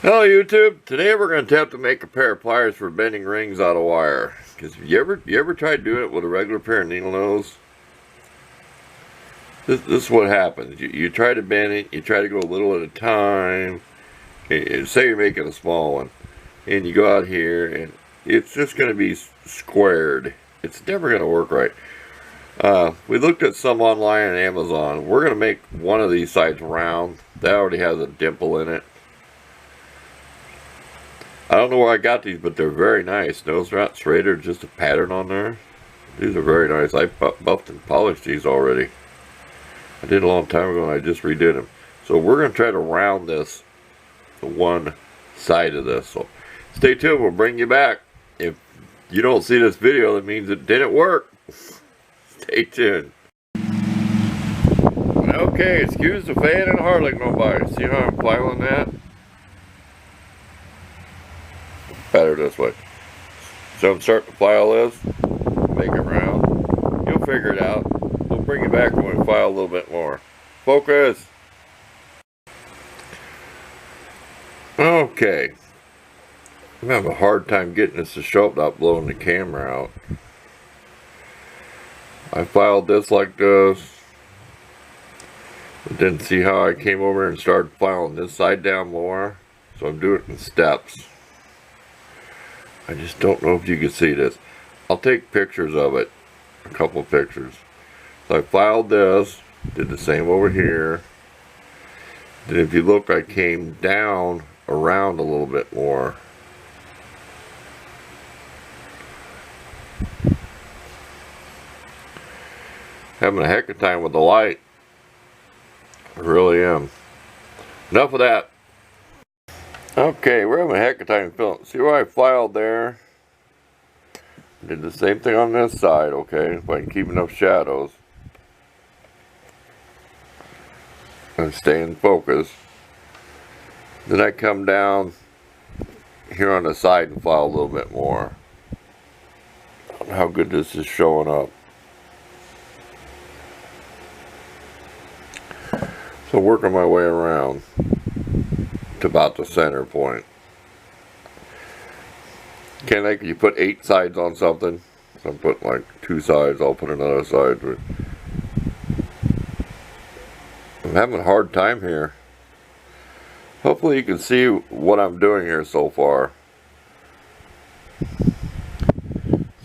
Hello YouTube. Today we're going to attempt to make a pair of pliers for bending rings out of wire. Because you ever tried doing it with a regular pair of needle nose? This is what happens. You try to bend it, you try to go a little at a time. Say you're making a small one. And you go out here and it's just going to be squared. It's never going to work right. We looked at some online on Amazon. We're going to make one of these sides round. That already has a dimple in it. I don't know where I got these, but they're very nice. Those are not straight, or just a pattern on there. These are very nice. I buffed and polished these already. I did a long time ago and I just redid them. So we're going to try to round this to one side of this. So stay tuned. We'll bring you back. If you don't see this video, that means it didn't work. Stay tuned. Okay, excuse the fan and Harley going by. See how I'm filing that? Better this way. So I'm starting to file this, make it round. You'll figure it out. We'll bring it back when we file a little bit more. Focus. Okay. I'm having a hard time getting this to show up without blowing the camera out. I filed this like this. But didn't see how I came over and started filing this side down more. So I'm doing it in steps. I just don't know if you can see this. I'll take pictures of it. A couple of pictures. So I filed this. Did the same over here. Then if you look, I came down around a little bit more. Having a heck of a time with the light. I really am. Enough of that. Okay, we're having a heck of a time filling. See where I filed there? Did the same thing on this side, okay? If I can keep enough shadows. And stay in focus. Then I come down here on the side and file a little bit more. I don't know how good this is showing up. So working my way around to about the center point. Can't like you put 8 sides on something. So I'm putting like 2 sides, I'll put another side. But I'm having a hard time here. Hopefully you can see what I'm doing here so far.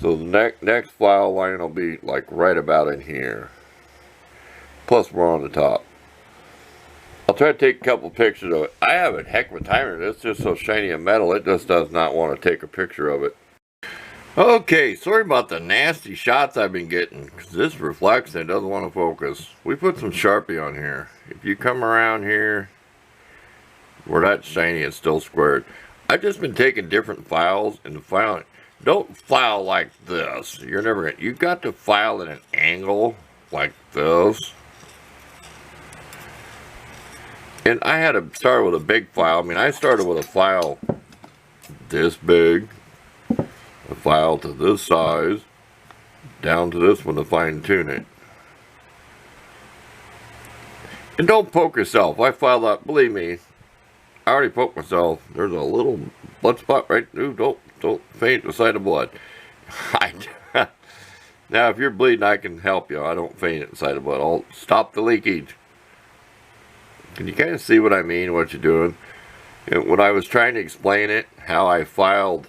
So the next file line will be like right about in here. Plus we're on the top. I'll try to take a couple pictures of it. I have a heck of a timer. It's just so shiny and metal, it just does not want to take a picture of it. Okay, sorry about the nasty shots I've been getting, because this reflects and it doesn't want to focus. We put some Sharpie on here. If you come around here, where that's shiny, it's still squared. I've just been taking different files and filing. Don't file like this. You're never gonna, you've got to file at an angle like this. And I had to start with a big file. I mean, I started with a file this big, a file to this size, down to this one to fine tune it. And don't poke yourself. I filed out, believe me, I already poked myself. There's a little blood spot right there. Don't faint beside the blood. Now, if you're bleeding, I can help you. I don't faint inside the blood. I'll stop the leakage. Can you kind of see what I mean, what you're doing? When I was trying to explain it, how I filed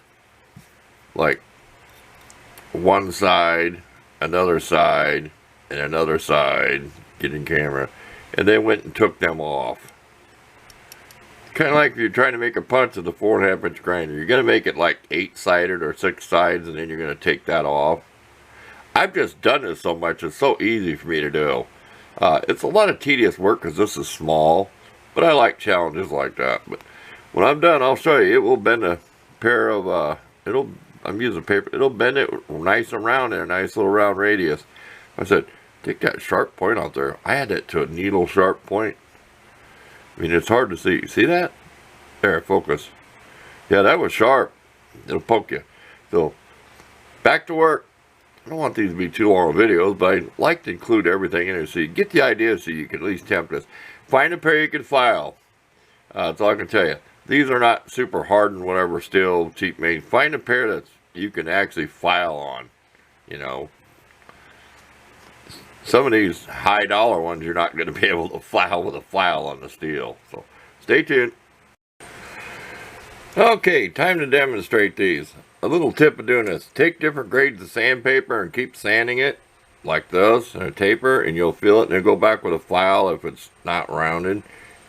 like one side, another side, and another side, getting camera, and then went and took them off. Kind of like if you're trying to make a punch with a 4.5 inch grinder. You're going to make it like 8-sided or 6 sides, and then you're going to take that off. I've just done this so much, it's so easy for me to do. It's a lot of tedious work because this is small, but I like challenges like that. But when I'm done, I'll show you. It will bend a pair of, I'm using paper, it'll bend it nice and round in a nice little round radius. I said, take that sharp point out there. I had it to a needle sharp point. I mean, it's hard to see. See that? There, focus. Yeah, that was sharp. It'll poke you. So, back to work. I don't want these to be too long videos, but I like to include everything in here so you get the idea, so you can at least tempt this. Find a pair you can file. That's all I can tell you. These are not super hardened, whatever, steel, cheap made. Find a pair that you can actually file on, you know. Some of these high dollar ones you're not going to be able to file with a file on the steel. So stay tuned. Okay, time to demonstrate these. A little tip of doing this. Take different grades of sandpaper and keep sanding it like this and a taper, and you'll feel it, and then go back with a file if it's not rounded.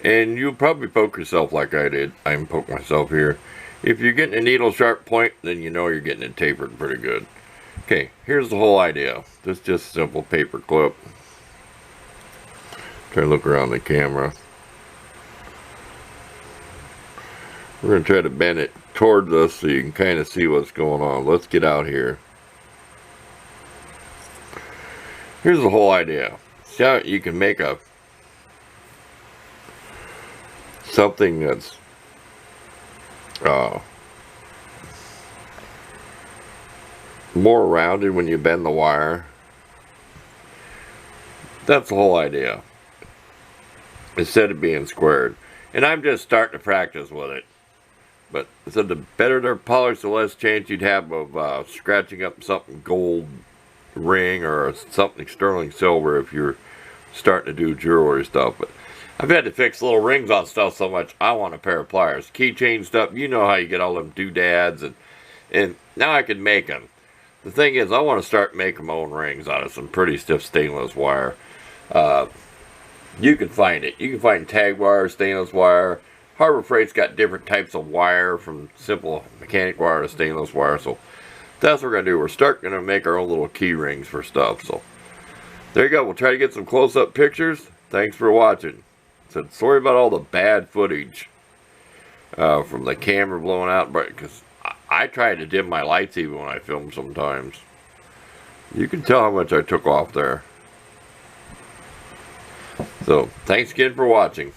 And you'll probably poke yourself like I did. I can poke myself here. If you're getting a needle sharp point, then you know you're getting it tapered pretty good. Okay, here's the whole idea. This is just a simple paper clip. Try to look around the camera. We're going to try to bend it towards us so you can kind of see what's going on. Let's get out here. Here's the whole idea. See how you can make a something that's more rounded when you bend the wire. That's the whole idea, instead of being squared. And I'm just starting to practice with it. But so the better they're polished, the less chance you'd have of scratching up something gold ring or something sterling silver if you're starting to do jewelry stuff. But I've had to fix little rings on stuff so much, I want a pair of pliers. Keychain stuff, you know how you get all them doodads, and now I can make them. The thing is, I want to start making my own rings out of some pretty stiff stainless wire. You can find it. You can find tag wire, stainless wire. Harbor Freight's got different types of wire, from simple mechanic wire to stainless wire. So that's what we're going to do. We're starting to make our own little key rings for stuff. So there you go. We'll try to get some close-up pictures. Thanks for watching. So sorry about all the bad footage from the camera blowing out, because I try to dim my lights even when I film sometimes. You can tell how much I took off there. So thanks again for watching.